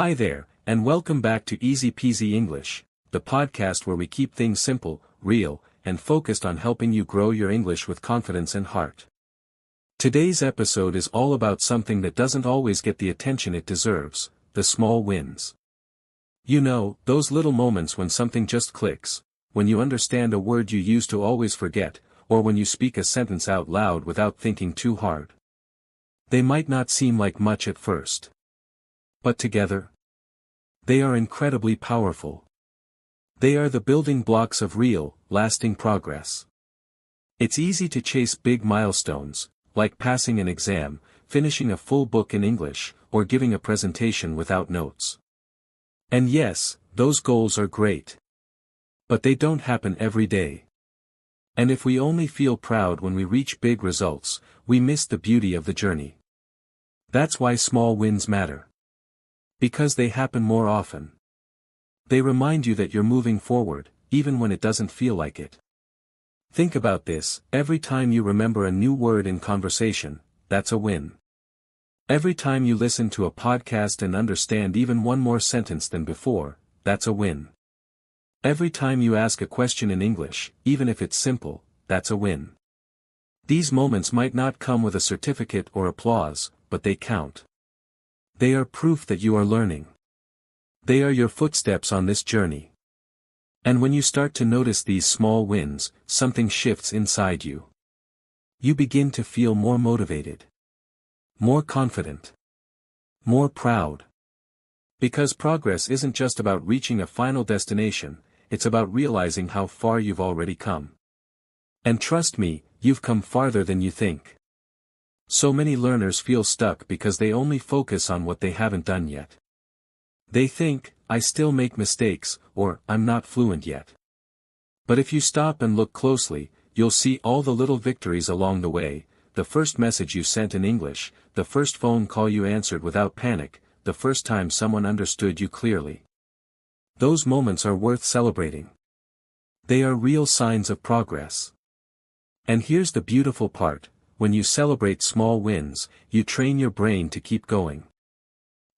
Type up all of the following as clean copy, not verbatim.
Hi there, and welcome back to Easy Peasy English, the podcast where we keep things simple, real, and focused on helping you grow your English with confidence and heart. Today's episode is all about something that doesn't always get the attention it deserves, the small wins. You know, those little moments when something just clicks, when you understand a word you used to always forget, or when you speak a sentence out loud without thinking too hard. They might not seem like much at first. But together, they are incredibly powerful. They are the building blocks of real, lasting progress. It's easy to chase big milestones, like passing an exam, finishing a full book in English, or giving a presentation without notes. And yes, those goals are great. But they don't happen every day. And if we only feel proud when we reach big results, we miss the beauty of the journey. That's why small wins matter. Because they happen more often. They remind you that you're moving forward, even when it doesn't feel like it. Think about this: every time you remember a new word in conversation, that's a win. Every time you listen to a podcast and understand even one more sentence than before, that's a win. Every time you ask a question in English, even if it's simple, that's a win. These moments might not come with a certificate or applause, but they count. They are proof that you are learning. They are your footsteps on this journey. And when you start to notice these small wins, something shifts inside you. You begin to feel more motivated. More confident. More proud. Because progress isn't just about reaching a final destination, it's about realizing how far you've already come. And trust me, you've come farther than you think. So many learners feel stuck because they only focus on what they haven't done yet. They think, I still make mistakes, or I'm not fluent yet. But if you stop and look closely, you'll see all the little victories along the way: the first message you sent in English, the first phone call you answered without panic, the first time someone understood you clearly. Those moments are worth celebrating. They are real signs of progress. And here's the beautiful part: when you celebrate small wins, you train your brain to keep going.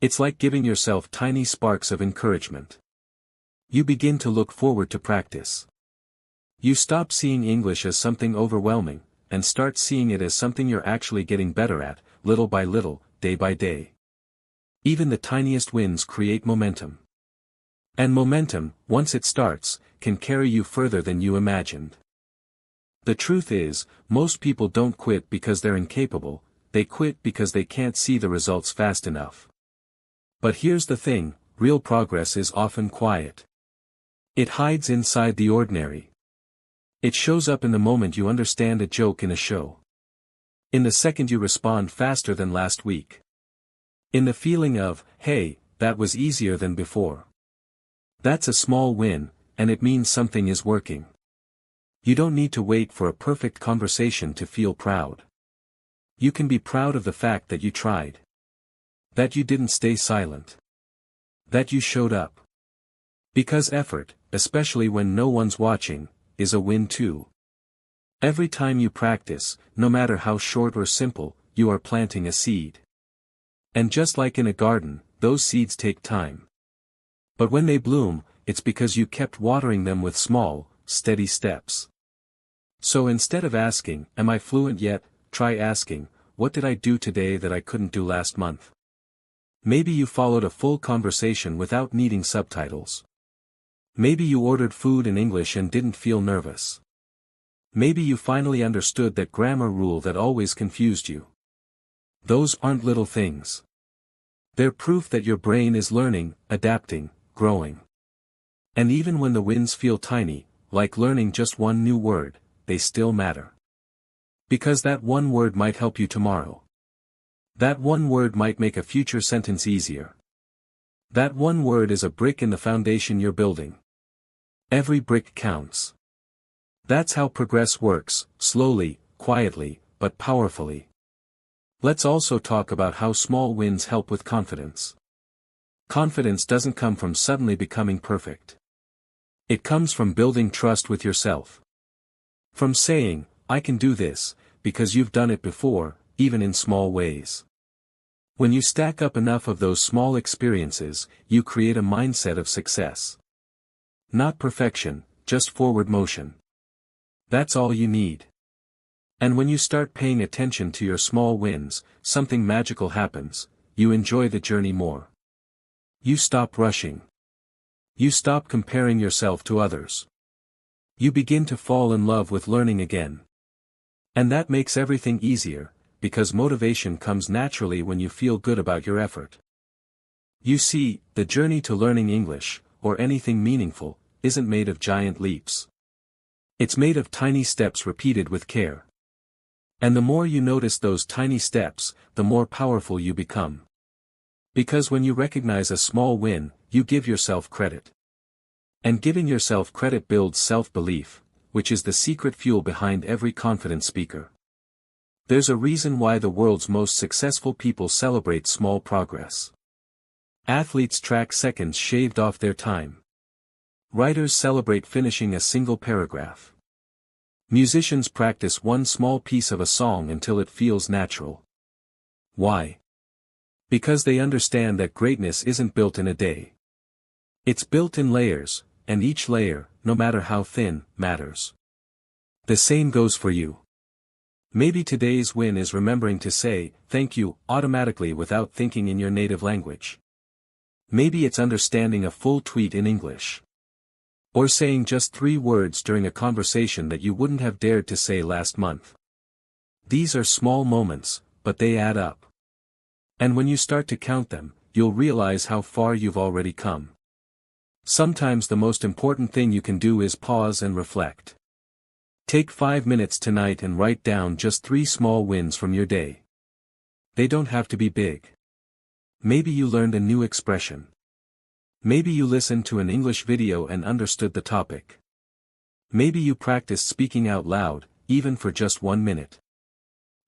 It's like giving yourself tiny sparks of encouragement. You begin to look forward to practice. You stop seeing English as something overwhelming, and start seeing it as something you're actually getting better at, little by little, day by day. Even the tiniest wins create momentum. And momentum, once it starts, can carry you further than you imagined. The truth is, most people don't quit because they're incapable, they quit because they can't see the results fast enough. But here's the thing: real progress is often quiet. It hides inside the ordinary. It shows up in the moment you understand a joke in a show. In the second you respond faster than last week. In the feeling of, hey, that was easier than before. That's a small win, and it means something is working. You don't need to wait for a perfect conversation to feel proud. You can be proud of the fact that you tried. That you didn't stay silent. That you showed up. Because effort, especially when no one's watching, is a win too. Every time you practice, no matter how short or simple, you are planting a seed. And just like in a garden, those seeds take time. But when they bloom, it's because you kept watering them with small, steady steps. So instead of asking, am I fluent yet, try asking, what did I do today that I couldn't do last month? Maybe you followed a full conversation without needing subtitles. Maybe you ordered food in English and didn't feel nervous. Maybe you finally understood that grammar rule that always confused you. Those aren't little things. They're proof that your brain is learning, adapting, growing. And even when the wins feel tiny, like learning just one new word, they still matter. Because that one word might help you tomorrow. That one word might make a future sentence easier. That one word is a brick in the foundation you're building. Every brick counts. That's how progress works: slowly, quietly, but powerfully. Let's also talk about how small wins help with confidence. Confidence doesn't come from suddenly becoming perfect. It comes from building trust with yourself. From saying, I can do this, because you've done it before, even in small ways. When you stack up enough of those small experiences, you create a mindset of success. Not perfection, just forward motion. That's all you need. And when you start paying attention to your small wins, something magical happens. You enjoy the journey more. You stop rushing. You stop comparing yourself to others. You begin to fall in love with learning again. And that makes everything easier, because motivation comes naturally when you feel good about your effort. You see, the journey to learning English, or anything meaningful, isn't made of giant leaps. It's made of tiny steps repeated with care. And the more you notice those tiny steps, the more powerful you become. Because when you recognize a small win, you give yourself credit. And giving yourself credit builds self-belief, which is the secret fuel behind every confident speaker. There's a reason why the world's most successful people celebrate small progress. Athletes track seconds shaved off their time. Writers celebrate finishing a single paragraph. Musicians practice one small piece of a song until it feels natural. Why? Because they understand that greatness isn't built in a day. It's built in layers, and each layer, no matter how thin, matters. The same goes for you. Maybe today's win is remembering to say, thank you, automatically without thinking in your native language. Maybe it's understanding a full tweet in English. Or saying just 3 words during a conversation that you wouldn't have dared to say last month. These are small moments, but they add up. And when you start to count them, you'll realize how far you've already come. Sometimes the most important thing you can do is pause and reflect. Take 5 minutes tonight and write down just 3 small wins from your day. They don't have to be big. Maybe you learned a new expression. Maybe you listened to an English video and understood the topic. Maybe you practiced speaking out loud, even for just 1 minute.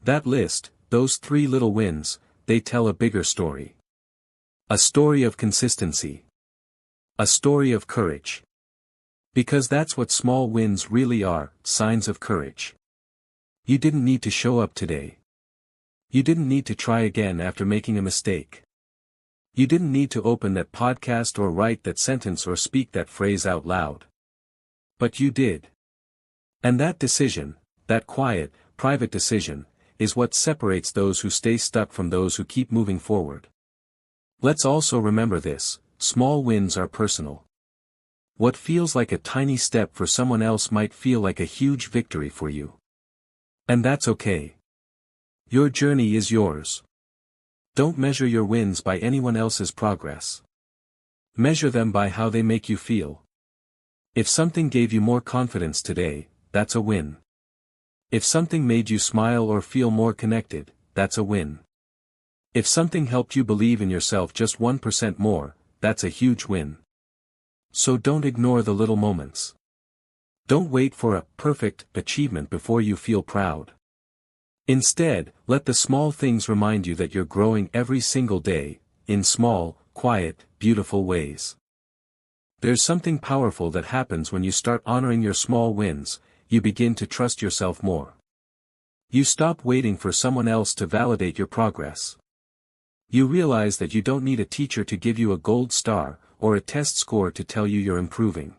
That list, those 3 little wins, they tell a bigger story. A story of consistency. A story of courage. Because that's what small wins really are, signs of courage. You didn't need to show up today. You didn't need to try again after making a mistake. You didn't need to open that podcast or write that sentence or speak that phrase out loud. But you did. And that decision, that quiet, private decision, is what separates those who stay stuck from those who keep moving forward. Let's also remember this, small wins are personal. What feels like a tiny step for someone else might feel like a huge victory for you. And that's okay. Your journey is yours. Don't measure your wins by anyone else's progress. Measure them by how they make you feel. If something gave you more confidence today, that's a win. If something made you smile or feel more connected, that's a win. If something helped you believe in yourself just 1% more, that's a huge win. So don't ignore the little moments. Don't wait for a perfect achievement before you feel proud. Instead, let the small things remind you that you're growing every single day, in small, quiet, beautiful ways. There's something powerful that happens when you start honoring your small wins. You begin to trust yourself more. You stop waiting for someone else to validate your progress. You realize that you don't need a teacher to give you a gold star, or a test score to tell you you're improving.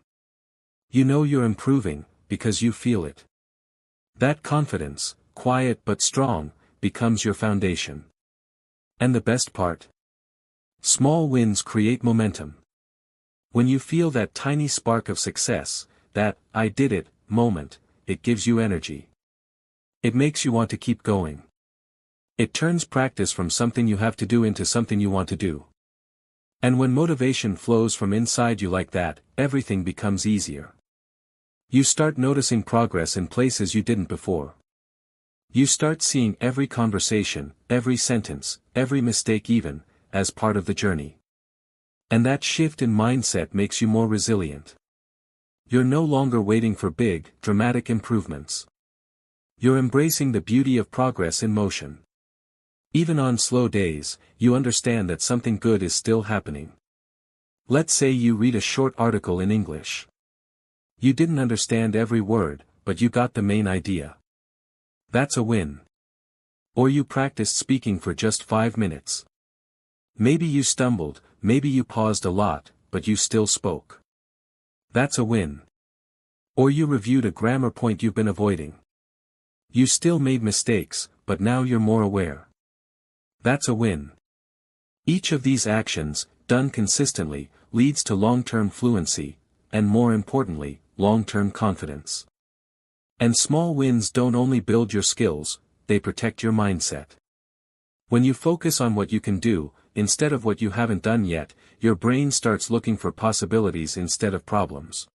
You know you're improving, because you feel it. That confidence, quiet but strong, becomes your foundation. And the best part? Small wins create momentum. When you feel that tiny spark of success, that, I did it, moment, it gives you energy. It makes you want to keep going. It turns practice from something you have to do into something you want to do. And when motivation flows from inside you like that, everything becomes easier. You start noticing progress in places you didn't before. You start seeing every conversation, every sentence, every mistake even, as part of the journey. And that shift in mindset makes you more resilient. You're no longer waiting for big, dramatic improvements. You're embracing the beauty of progress in motion. Even on slow days, you understand that something good is still happening. Let's say you read a short article in English. You didn't understand every word, but you got the main idea. That's a win. Or you practiced speaking for just 5 minutes. Maybe you stumbled, maybe you paused a lot, but you still spoke. That's a win. Or you reviewed a grammar point you've been avoiding. You still made mistakes, but now you're more aware. That's a win. Each of these actions, done consistently, leads to long-term fluency, and more importantly, long-term confidence. And small wins don't only build your skills, they protect your mindset. When you focus on what you can do, instead of what you haven't done yet, your brain starts looking for possibilities instead of problems.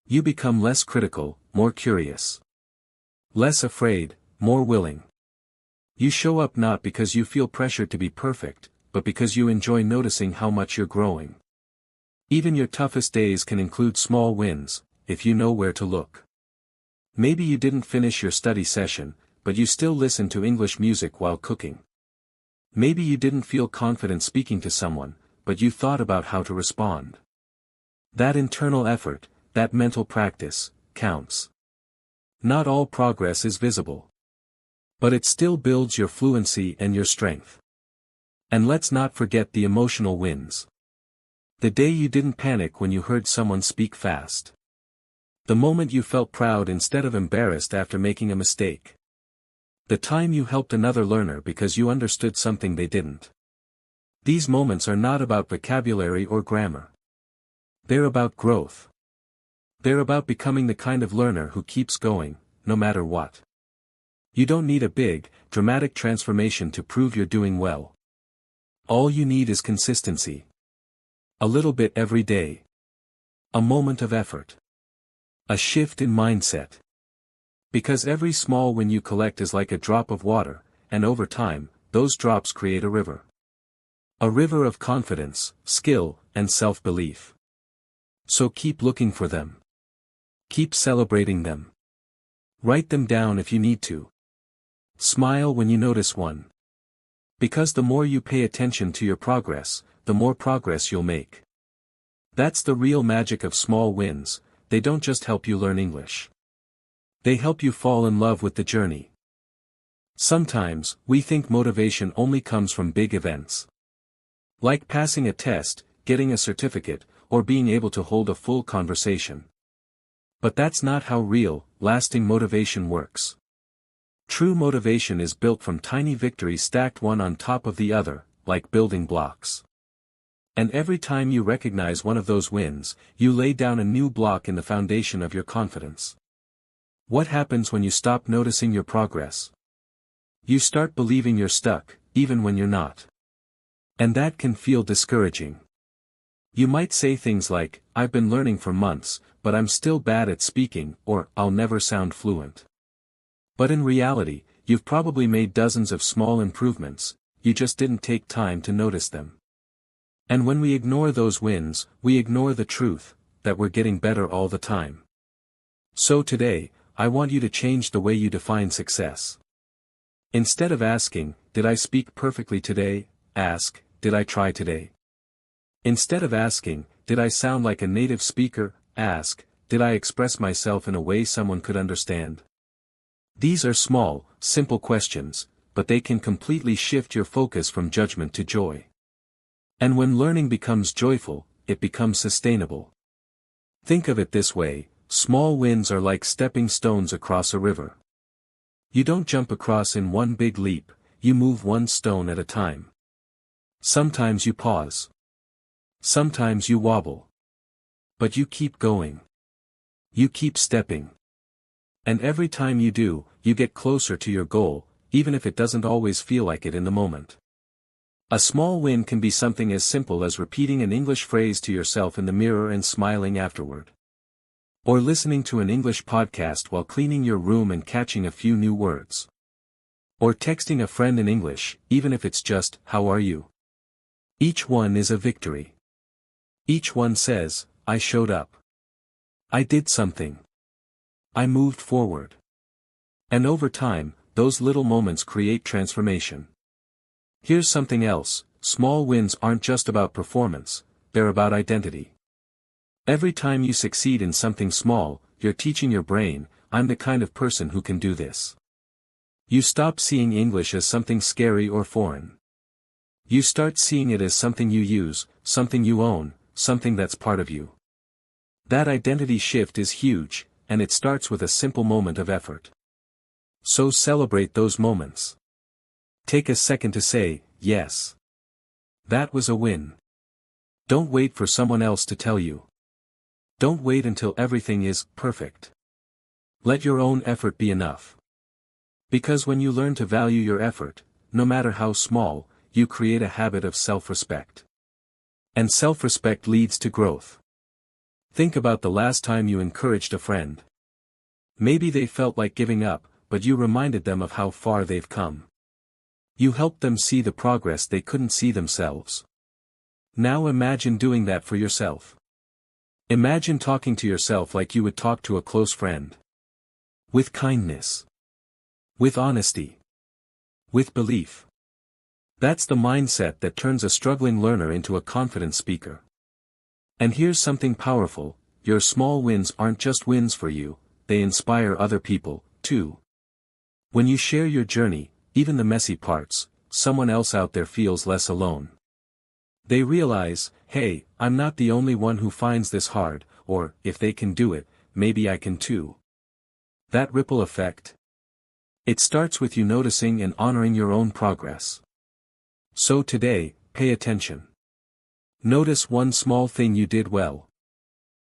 You become less critical, more curious. Less afraid, more willing. You show up not because you feel pressured to be perfect, but because you enjoy noticing how much you're growing. Even your toughest days can include small wins, if you know where to look. Maybe you didn't finish your study session, but you still listen to English music while cooking. Maybe you didn't feel confident speaking to someone, but you thought about how to respond. That internal effort, that mental practice, counts. Not all progress is visible. But it still builds your fluency and your strength. And let's not forget the emotional wins. The day you didn't panic when you heard someone speak fast. The moment you felt proud instead of embarrassed after making a mistake. The time you helped another learner because you understood something they didn't. These moments are not about vocabulary or grammar. They're about growth. They're about becoming the kind of learner who keeps going, no matter what. You don't need a big, dramatic transformation to prove you're doing well. All you need is consistency. A little bit every day. A moment of effort. A shift in mindset. Because every small win you collect is like a drop of water, and over time, those drops create a river. A river of confidence, skill, and self-belief. So keep looking for them. Keep celebrating them. Write them down if you need to. Smile when you notice one. Because the more you pay attention to your progress, the more progress you'll make. That's the real magic of small wins, they don't just help you learn English. They help you fall in love with the journey. Sometimes, we think motivation only comes from big events. Like passing a test, getting a certificate, or being able to hold a full conversation. But that's not how real, lasting motivation works. True motivation is built from tiny victories stacked one on top of the other, like building blocks. And every time you recognize one of those wins, you lay down a new block in the foundation of your confidence. What happens when you stop noticing your progress? You start believing you're stuck, even when you're not. And that can feel discouraging. You might say things like, I've been learning for months, but I'm still bad at speaking, or I'll never sound fluent. But in reality, you've probably made dozens of small improvements, you just didn't take time to notice them. And when we ignore those wins, we ignore the truth, that we're getting better all the time. So today, I want you to change the way you define success. Instead of asking, did I speak perfectly today, ask, did I try today? Instead of asking, did I sound like a native speaker, ask, did I express myself in a way someone could understand? These are small, simple questions, but they can completely shift your focus from judgment to joy. And when learning becomes joyful, it becomes sustainable. Think of it this way, small wins are like stepping stones across a river. You don't jump across in one big leap, you move one stone at a time. Sometimes you pause. Sometimes you wobble. But you keep going. You keep stepping. And every time you do, you get closer to your goal, even if it doesn't always feel like it in the moment. A small win can be something as simple as repeating an English phrase to yourself in the mirror and smiling afterward. Or listening to an English podcast while cleaning your room and catching a few new words. Or texting a friend in English, even if it's just, how are you? Each one is a victory. Each one says, I showed up. I did something. I moved forward. And over time, those little moments create transformation. Here's something else, small wins aren't just about performance, they're about identity. Every time you succeed in something small, you're teaching your brain, I'm the kind of person who can do this. You stop seeing English as something scary or foreign. You start seeing it as something you use, something you own, something that's part of you. That identity shift is huge, and it starts with a simple moment of effort. So celebrate those moments. Take a second to say, yes. That was a win. Don't wait for someone else to tell you. Don't wait until everything is perfect. Let your own effort be enough. Because when you learn to value your effort, no matter how small, you create a habit of self-respect. And self-respect leads to growth. Think about the last time you encouraged a friend. Maybe they felt like giving up, but you reminded them of how far they've come. You helped them see the progress they couldn't see themselves. Now imagine doing that for yourself. Imagine talking to yourself like you would talk to a close friend. With kindness. With honesty. With belief. That's the mindset that turns a struggling learner into a confident speaker. And here's something powerful, your small wins aren't just wins for you, they inspire other people, too. When you share your journey, even the messy parts, someone else out there feels less alone. They realize, hey, I'm not the only one who finds this hard, or, if they can do it, maybe I can too. That ripple effect. It starts with you noticing and honoring your own progress. So today, pay attention. Notice one small thing you did well.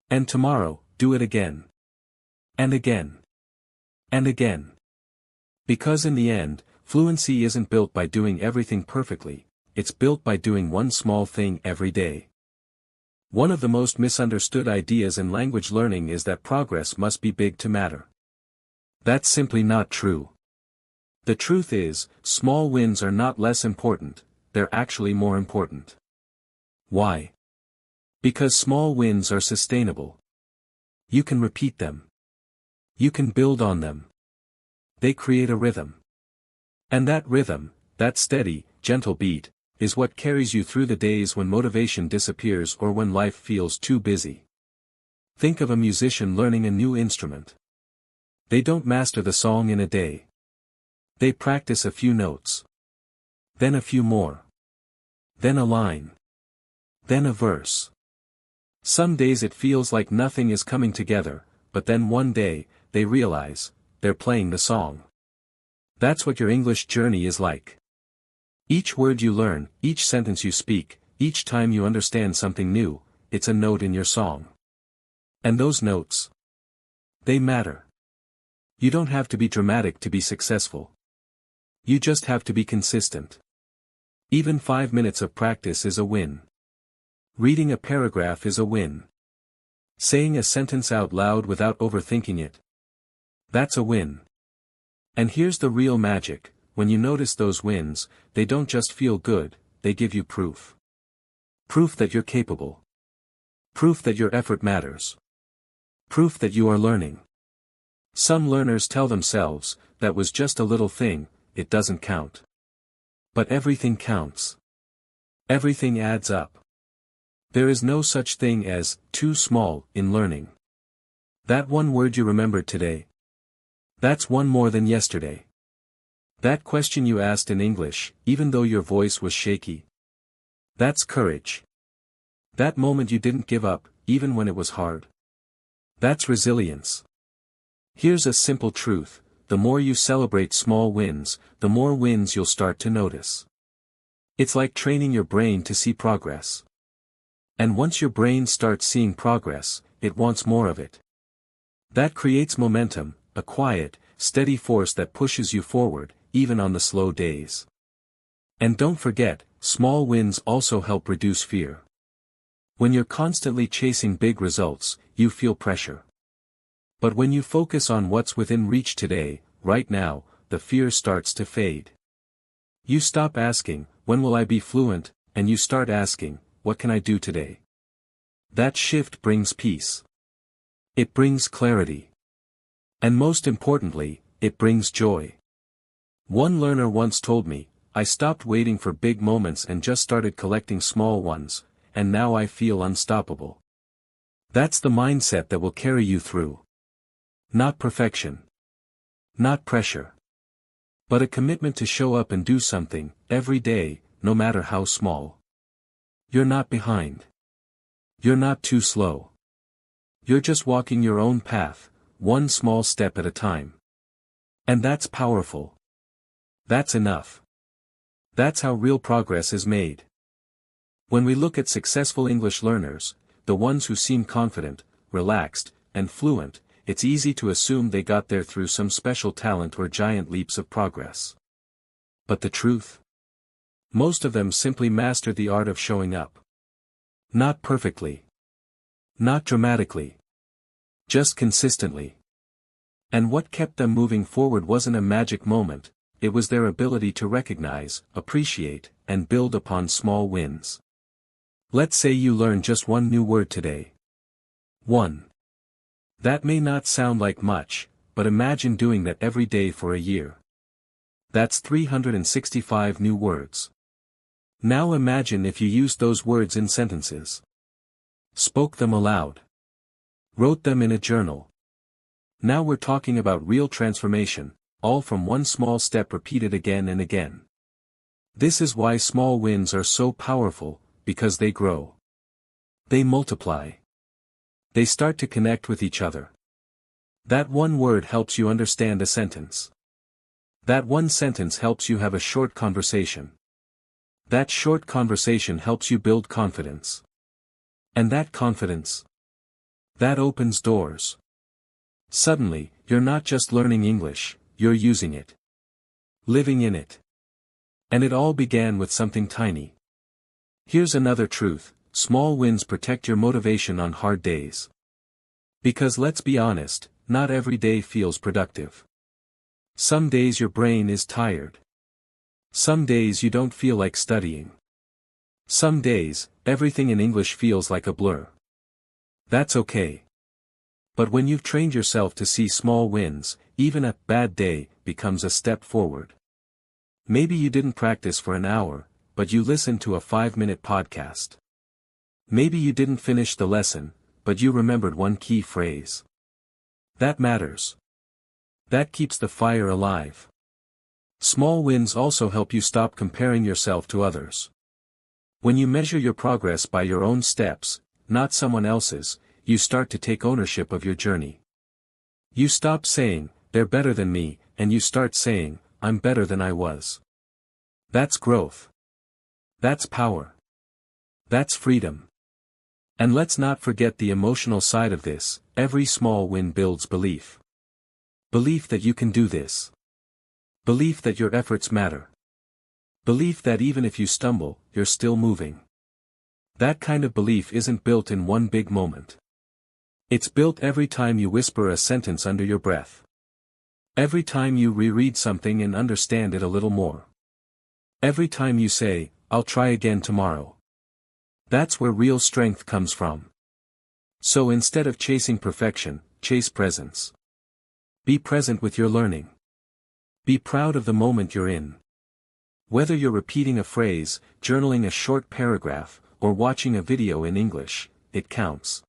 And tomorrow, do it again. And again. And again. Because in the end, fluency isn't built by doing everything perfectly, it's built by doing one small thing every day. One of the most misunderstood ideas in language learning is that progress must be big to matter. That's simply not true. The truth is, small wins are not less important, they're actually more important. Why? Because small wins are sustainable. You can repeat them. You can build on them. They create a rhythm. And that rhythm, that steady, gentle beat, is what carries you through the days when motivation disappears or when life feels too busy. Think of a musician learning a new instrument. They don't master the song in a day. They practice a few notes. Then a few more. Then a line. Then a verse. Some days it feels like nothing is coming together, but then one day, they realize, they're playing the song. That's what your English journey is like. Each word you learn, each sentence you speak, each time you understand something new, it's a note in your song. And those notes, they matter. You don't have to be dramatic to be successful. You just have to be consistent. Even 5 minutes of practice is a win. Reading a paragraph is a win. Saying a sentence out loud without overthinking it. That's a win. And here's the real magic, when you notice those wins, they don't just feel good, they give you proof. Proof that you're capable. Proof that your effort matters. Proof that you are learning. Some learners tell themselves, that was just a little thing, it doesn't count. But everything counts. Everything adds up. There is no such thing as too small in learning. That one word you remembered today. That's one more than yesterday. That question you asked in English, even though your voice was shaky. That's courage. That moment you didn't give up, even when it was hard. That's resilience. Here's a simple truth, the more you celebrate small wins, the more wins you'll start to notice. It's like training your brain to see progress. And once your brain starts seeing progress, it wants more of it. That creates momentum, a quiet, steady force that pushes you forward, even on the slow days. And don't forget, small wins also help reduce fear. When you're constantly chasing big results, you feel pressure. But when you focus on what's within reach today, right now, the fear starts to fade. You stop asking, when will I be fluent, and you start asking, what can I do today? That shift brings peace. It brings clarity. And most importantly, it brings joy. One learner once told me, I stopped waiting for big moments and just started collecting small ones, and now I feel unstoppable. That's the mindset that will carry you through. Not perfection. Not pressure. But a commitment to show up and do something, every day, no matter how small. You're not behind. You're not too slow. You're just walking your own path, one small step at a time. And that's powerful. That's enough. That's how real progress is made. When we look at successful English learners, the ones who seem confident, relaxed, and fluent, it's easy to assume they got there through some special talent or giant leaps of progress. But the truth? Most of them simply mastered the art of showing up. Not perfectly. Not dramatically. Just consistently. And what kept them moving forward wasn't a magic moment, it was their ability to recognize, appreciate, and build upon small wins. Let's say you learn just one new word today. 1. That may not sound like much, but imagine doing that every day for a year. That's 365 new words. Now imagine if you used those words in sentences. Spoke them aloud. Wrote them in a journal. Now we're talking about real transformation, all from one small step repeated again and again. This is why small wins are so powerful, because they grow. They multiply. They start to connect with each other. That one word helps you understand a sentence. That one sentence helps you have a short conversation. That short conversation helps you build confidence. And that confidence, that opens doors. Suddenly, you're not just learning English, you're using it. Living in it. And it all began with something tiny. Here's another truth, small wins protect your motivation on hard days. Because let's be honest, not every day feels productive. Some days your brain is tired. Some days you don't feel like studying. Some days, everything in English feels like a blur. That's okay. But when you've trained yourself to see small wins, even a bad day becomes a step forward. Maybe you didn't practice for an hour, but you listened to a 5-minute podcast. Maybe you didn't finish the lesson, but you remembered one key phrase. That matters. That keeps the fire alive. Small wins also help you stop comparing yourself to others. When you measure your progress by your own steps, not someone else's, you start to take ownership of your journey. You stop saying, they're better than me, and you start saying, I'm better than I was. That's growth. That's power. That's freedom. And let's not forget the emotional side of this, every small win builds belief. Belief that you can do this. Belief that your efforts matter. Belief that even if you stumble, you're still moving. That kind of belief isn't built in one big moment. It's built every time you whisper a sentence under your breath. Every time you reread something and understand it a little more. Every time you say, I'll try again tomorrow. That's where real strength comes from. So instead of chasing perfection, chase presence. Be present with your learning. Be proud of the moment you're in. Whether you're repeating a phrase, journaling a short paragraph, or watching a video in English, it counts.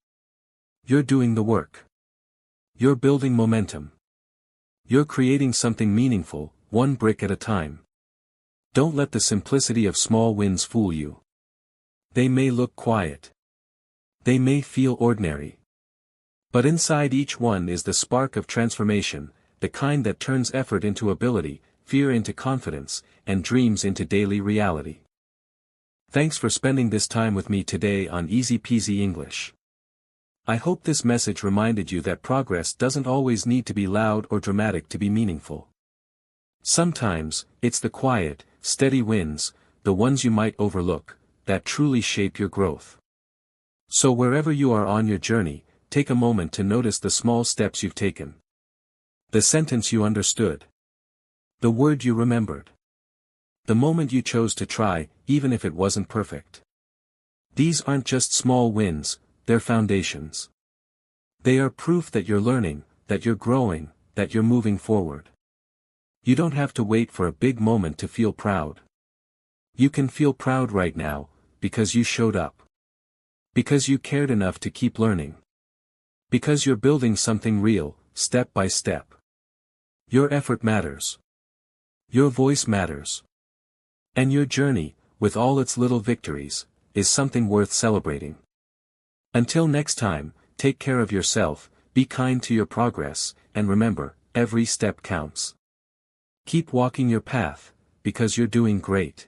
You're doing the work. You're building momentum. You're creating something meaningful, one brick at a time. Don't let the simplicity of small wins fool you. They may look quiet. They may feel ordinary. But inside each one is the spark of transformation, the kind that turns effort into ability, fear into confidence, and dreams into daily reality. Thanks for spending this time with me today on Easy Peasy English. I hope this message reminded you that progress doesn't always need to be loud or dramatic to be meaningful. Sometimes, it's the quiet, steady wins, the ones you might overlook, that truly shape your growth. So wherever you are on your journey, take a moment to notice the small steps you've taken. The sentence you understood. The word you remembered. The moment you chose to try, even if it wasn't perfect. These aren't just small wins, they're foundations. They are proof that you're learning, that you're growing, that you're moving forward. You don't have to wait for a big moment to feel proud. You can feel proud right now, because you showed up. Because you cared enough to keep learning. Because you're building something real, step by step. Your effort matters. Your voice matters. And your journey, with all its little victories, is something worth celebrating. Until next time, take care of yourself, be kind to your progress, and remember, every step counts. Keep walking your path, because you're doing great.